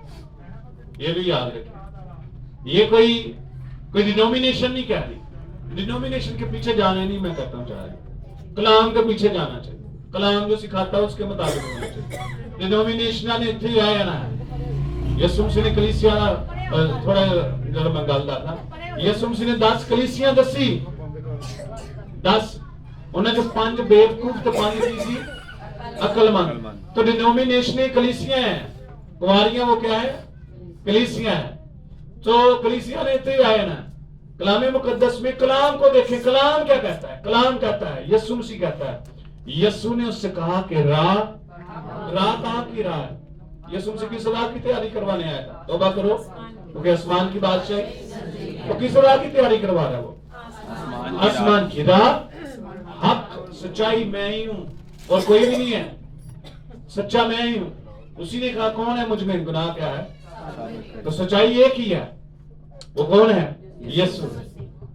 ये भी याद रखें। ये कोई डिनोमिनेशन नहीं कह रही। डिनोमिनेशन के पीछे जाने नहीं मैं कहता हूँ चाह रही, कलाम के पीछे जाना चाहिए। कलाम जो सिखाता है उसके मुताबिक होना चाहिए। डिनोमिनेशन ने इतने आया ना है। यीशु मसीह ने कलीसिया थोड़ा जरा मैं गल था, यीशु मसीह ने 10 कलीसियां दसी, 10 उन्हें जो 5 बेवकूफ तो 5 की सी अकलमंद। तो डिनोमिनेशन कलीसियां हैं, कुवारियां वो क्या है? कलीसियां है। तो कलीसिया ने इतने आया ना। कलाम मुकद्दस में कलाम को देखें, कलाम क्या कहता है? कलाम कहता है, यीशु मसीह कहता है, यीशु ने उससे कहा कि राह कहां की राह है? यीशु मसीह किस राह की तैयारी करवाने आया था? तौबा करो, क्योंकि आसमान की बादशाही। तो किस राह की तैयारी करवा रहा है वो? आसमान की राह। हक सच्चाई मैं ही हूं और कोई भी नहीं है, सच्चा मैं ही हूं। उसी ने कहा कौन है मुझ में, गुनाह क्या है? तो सच्चाई एक ही है, वो कौन है? यीशु।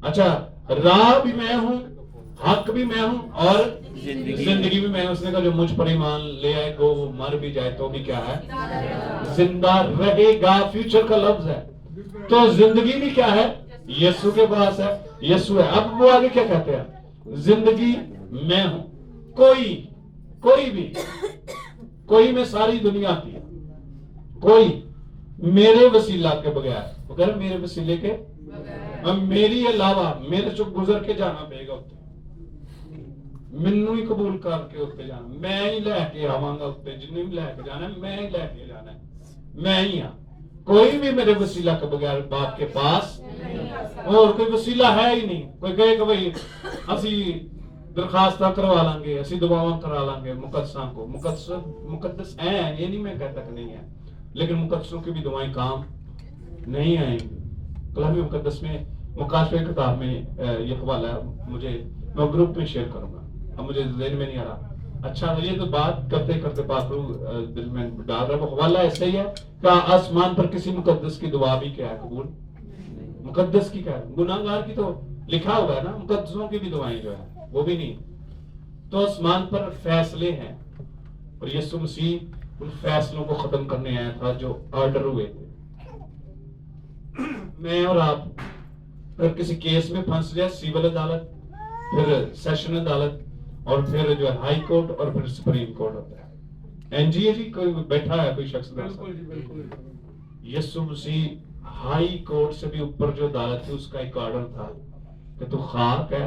अच्छा, राह भी मैं हूं, हक भी मैं हूं और जिंदगी भी मैं। उसने कहा जो मुझ पर ईमान ले आए वो मर भी जाए तो भी क्या है? जिंदा रहेगा। फ्यूचर का लफ्ज है। तो जिंदगी भी क्या है? यीशु के पास है, यीशु है। अब वो आगे क्या कहते हैं? जिंदगी मैं हूं। कोई में सारी दुनिया की है, कोई मेरे वसीला के बगैर, वो कह रहे मेरे वसीले के, मेरी अलावा मेरे चो गुजर के जाना पेगा उत्ते, मैनू ही कबूल करके उत्ते जाना, मैं ही लैके आवांगा उत्ते, जिन्हें भी लैके जाना मैं ही लैके जाना है, मैं ही हाँ। कोई भी मेरे वसीला के बगैर बाप के पास, और कोई वसीला है ही नहीं। कोई कहे कि भाई असी दरखास्त करवा लांगे, असी दुआवां करा लांगे मुकद्दसां को, मुकद्दस है, ये नहीं मैं कहता कि नहीं है, लेकिन मुकद्दसों की भी दुआएं काम नहीं आएंगी। कलाम मुकद्दस में मुकाशफे किताब में ये हवाला है, मुझे मैं ग्रुप में शेयर करूंगा, अब मुझे ज़हन में नहीं आ रहा। अच्छा, ये तो बात करते करते पाखरू दिल में डाल रहा है। वो हवाला ऐसे ही है, क्या आसमान पर किसी मुकद्दस की दुआ भी क्या है कबूल? मुकद्दस की क्या है? गुनाहगार की तो लिखा हुआ है ना, मुकद्दसों की भी दुआएं जो है वो भी नहीं। तो आसमान पर फैसले हैं, और यीशु मसीह उन फैसलों को खत्म करने आया था जो ऑर्डर हुए थे। मैं और आप अगर किसी केस में फंस जाए, सिविल अदालत, फिर सेशन अदालत, और फिर जो है हाई कोर्ट और फिर सुप्रीम कोर्ट होता है। एनजीए जी कोई बैठा है कोई शख्स यीशु मसीह हाई कोर्ट से भी ऊपर जो अदालत थी उसका एक ऑर्डर था कि तू खाक है,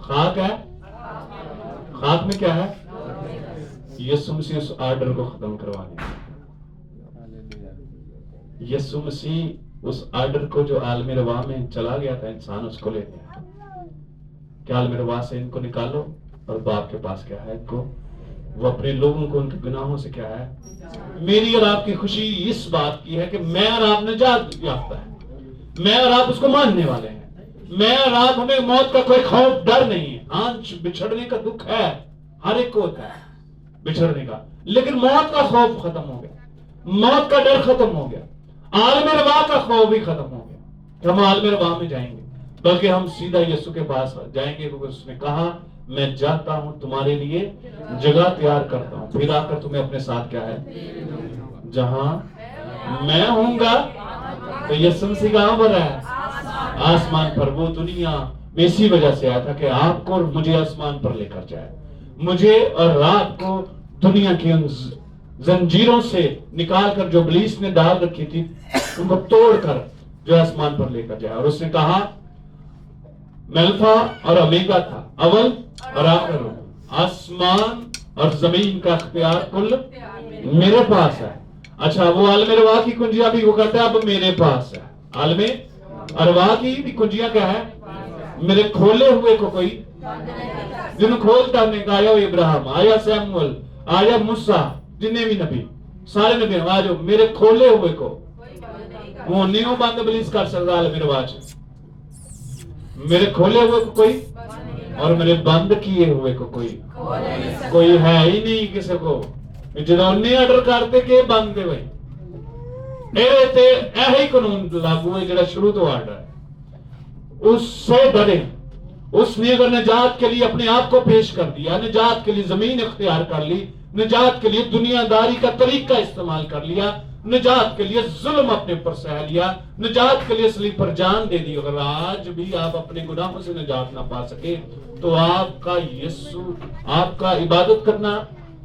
खाक है, खाक में क्या है? यीशु मसीह उस ऑर्डर को खत्म करवाने, यीशु मसीह उस ऑर्डर को जो आलमी रवा में चला गया था इंसान उसको ले गया कि आलमी रवा से इनको निकालो और बाप के पास क्या है इनको, वो अपने लोगों को उनके गुनाहों से क्या है। मेरी और आपकी खुशी इस बात की है कि मैं और आप निजात याफ्ता है, मैं और आप उसको मानने वाले हैं, मैं और आप हमें मौत का कोई खौफ डर नहीं है। हाँ बिछड़ने का दुख है, हर एक को होता है बिछड़ने का, लेकिन मौत का खौफ खत्म हो गया, मौत का डर खत्म हो गया, आलम रवा का खौफ भी खत्म हो गया कि हम आलम रवा में जाएंगे, बल्कि हम सीधा यीशु के पास जाएंगे क्योंकि उसने कहा मैं जाता हूं तुम्हारे लिए जगह तैयार करता हूं, फिर आकर तुम्हें अपने साथ क्या है, जहां मैं हूंगा। तो यीशु मसीह कहां पर है? आसमान पर। वो दुनिया में इसी वजह से आया था कि आपको और मुझे आसमान पर लेकर जाए, मुझे और रात को दुनिया की उन जंजीरों से निकालकर जो इब्लीस ने डाल रखी थी उनको तोड़कर जो आसमान पर लेकर जाए। और उसने कहा मैं अल्फा और ओमेगा था, अव्वल और आखिर हूं, आसमान और जमीन का इख्तियार कुल मेरे पास है। अच्छा वो आलम रवा की कुंजियां भी वो कहता है अब मेरे पास है, आलम अरवा की भी कुंजियां क्या है? मेरे खोले हुए को कोई जिन्हें खोलता नहीं, आया इब्राहिम, आया सैमुअल, आया मूसा, जितने भी नबी सारे नबी आज मेरे खोले हुए को वो नहीं हो बंद इब्लीस कर सकता। आलम रवाज मेरे खोले हुए को कोई और मेरे बंद किए हुए को कोई है ही नहीं किसी को। जदों ऑर्डर करते के बंद दे भाई ਇਹ ਤੇ ਇਹੀ ਕਾਨੂੰਨ लागू है ਜਿਹੜਾ शुरू तो आर्डर है, उससे डरे। उसने अगर निजात के लिए अपने आप को पेश कर दिया, निजात के लिए जमीन इख्तियार कर ली, निजात के लिए दुनियादारी का तरीका इस्तेमाल कर लिया, निजात के लिए जुल्म अपने ऊपर सह लिया, निजात के लिए सलीब पर जान दे दी, अगर आज भी आप अपने गुनाहों से निजात ना पा सके तो आपका यीशु, आपका इबादत करना,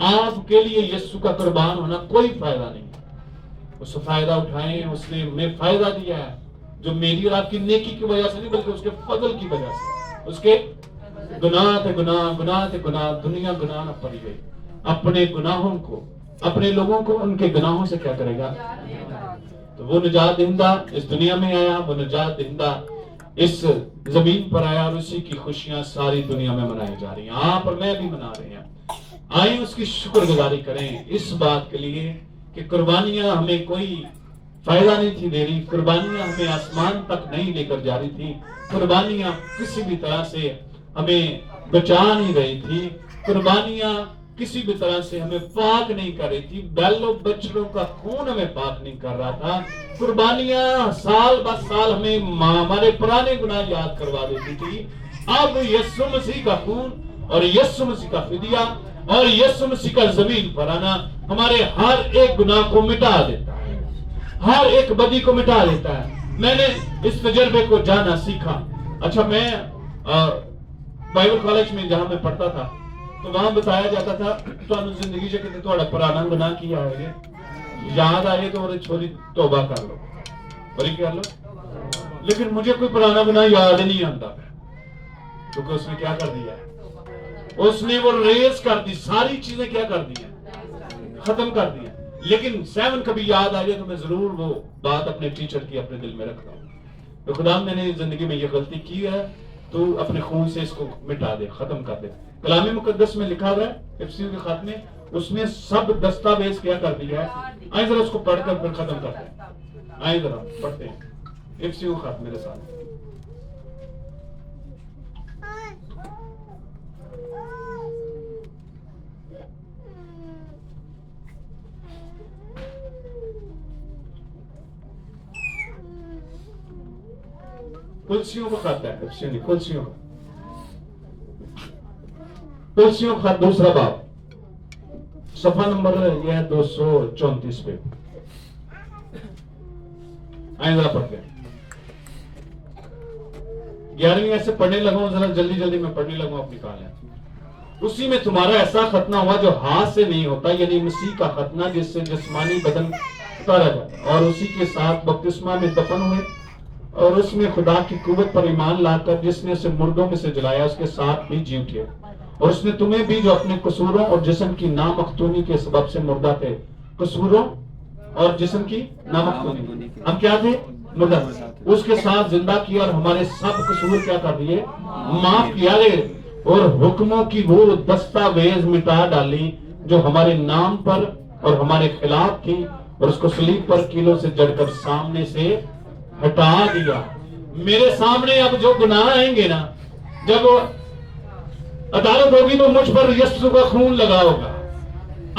आपके लिए यीशु का कुर्बान होना कोई फायदा नहीं। उससे फायदा उठाएं, उसने हमें फायदा दिया है जो मेरी और आपकी नेकी की वजह से नहीं बल्कि उसके फजल की वजह से। उसके गुनाह थे गुनाह, गुनाह थे गुनाह, दुनिया गुनाह न पड़ी गई। अपने गुनाहों को, अपने लोगों को उनके गुनाहों से क्या करेगा? तो वो निजात दहिंदा इस दुनिया में आया, वो निजात दहिंदा इस जमीन पर आया और उसी की खुशियां सारी दुनिया में मनाई जा रही हैं। आप और मैं भी मना रहे हैं। आइए उसकी शुक्रगुजारी करें इस बात के लिए कि कुर्बानियां हमें कोई फायदा नहीं थी दे रही, कुर्बानियां हमें आसमान तक नहीं लेकर जा रही थी, कुर्बानियां किसी भी तरह से हमें बचा नहीं रही थी, कुर्बानियां किसी भी तरह से हमें पाक नहीं कर रही थी, बैलों बछड़ों का खून हमें पाक नहीं कर रहा था, कुर्बानियां साल ब साल हमें हमारे पुराने गुनाह याद करवा देती थी। अब यीशु मसीह का खून और यीशु मसीह का फिदिया और यीशु मसीह का जमीन पर आना हमारे हर एक गुनाह को मिटा देता है, हर एक बदी को मिटा देता है। मैंने इस तजर्बे को जाना सीखा। अच्छा मैं बाइबल कॉलेज में जहां मैं पढ़ता था तो वहां बताया जाता था ਤੁਹਾਨੂੰ जिंदगी च किते ਤੁਹਾਡਾ पुराना गुनाह किया है याद आए तो और छोरी तौबा कर लो, बड़ी कर लो, लेकिन मुझे कोई पुराना गुनाह याद नहीं आता क्योंकि उसने क्या कर दिया है, उसने वो रेस कर दी, सारी चीजें क्या कर दी है, खत्म कर दिया। लेकिन 7 कभी याद आ जाए तो मैं जरूर वो बात अपने टीचर की अपने दिल में रखता हूँ। तो खुदा मैंने जिंदगी में ये गलती की है तो अपने खून से इसको मिटा दे, खत्म कर दे। कलामी मुकद्दस में लिखा हुआ है इफ्सियों के खात में, उसने सब दस्तावेज क्या कर दिया है। आइए जरा उसको पढ़कर फिर खत्म करते हैं। आइए जरा पढ़ते हैं इफ्सियों के खात मेरे साथ। कुलसियों को खाता है, कुलसियों का दूसरा बाब, सफा नंबर यह है 234 पे। आइए जरा पढ़ते हैं। 11वीं ऐसे पढ़ने लगा हूं, जरा जल्दी जल्दी मैं पढ़ने लगा हूं, आप निकाल लें। उसी में तुम्हारा ऐसा खतना हुआ जो हाथ से नहीं होता, यानी मसीह का खतना जिससे जिस्मानी बदन उतारा जाता, और उसी के साथ बपतिस्मा में दफन हुए, और उसमें खुदा की कुव्वत पर ईमान लाकर जिसने उसे मुर्दों में से जलाया उसके साथ भी जी उठे, और उसने तुम्हें भी जो अपने कसूरों और जिस्म की नामख्तूनी के सबब से मुर्दा थे, कसूरों और जिस्म की नामख्तूनी, हम क्या थे? मुर्दा, उसके साथ जिंदा किया और हमारे सब कसूर क्या कर दिए? माफ किया गए, और हुक्मों की वो दस्तावेज मिटा डाली जो हमारे नाम पर और हमारे खिलाफ थी, और उसको सलीब पर कीलों से जड़कर सामने से हटा दिया। मेरे सामने अब जो गुनाह आएंगे ना, जब अदालत होगी तो मुझ पर यीशु का खून लगा होगा,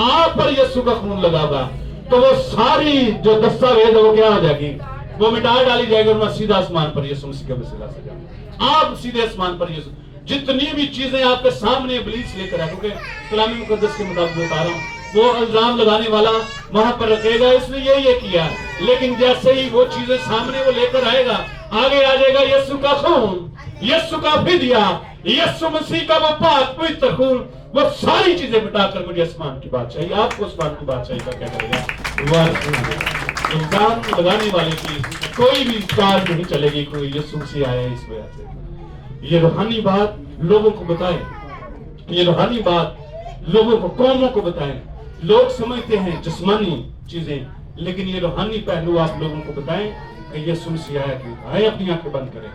आप पर यीशु का खून लगा होगा, तो वो सारी जो दस्तावेज है वो क्या हो जाएगी? वो मिटा डाली जाएगी, और मैं सीधा आसमान पर यीशु मसीह के वसीला से जाऊंगा। आप सीधे आसमान पर यीशु, जितनी भी चीजें आपके सामने इब्लीस लेकर आए, क्योंकि कलाम मुकद्दस के मुताबिक बता रहा हूं, वो इल्जाम लगाने वाला वहां पर रखेगा इसने ये किया, लेकिन जैसे ही वो चीजें सामने वो लेकर आएगा, आगे आ जाएगा यीशु का खून, यीशु का फिदिया, यीशु मसीह का वो पाक पवित्र खून, वो सारी चीजें मिटाकर मुझे आसमान की बात चाहिए। आपको आसमान की बात चाहिए, क्या करेगा? इल्जाम लगाने वाले की कोई भी कार नहीं चलेगी, कोई यीशु मसीह आया इस वजह से। ये रूहानी बात लोगों को बताएं, ये रूहानी बात लोगों को, कौमों को बताएं। लोग समझते हैं जिस्मानी चीजें, लेकिन ये रूहानी पहलू आप लोगों को बताएं कि यीशु मसीह आया क्यों। आए अपनी आंखें बंद करें।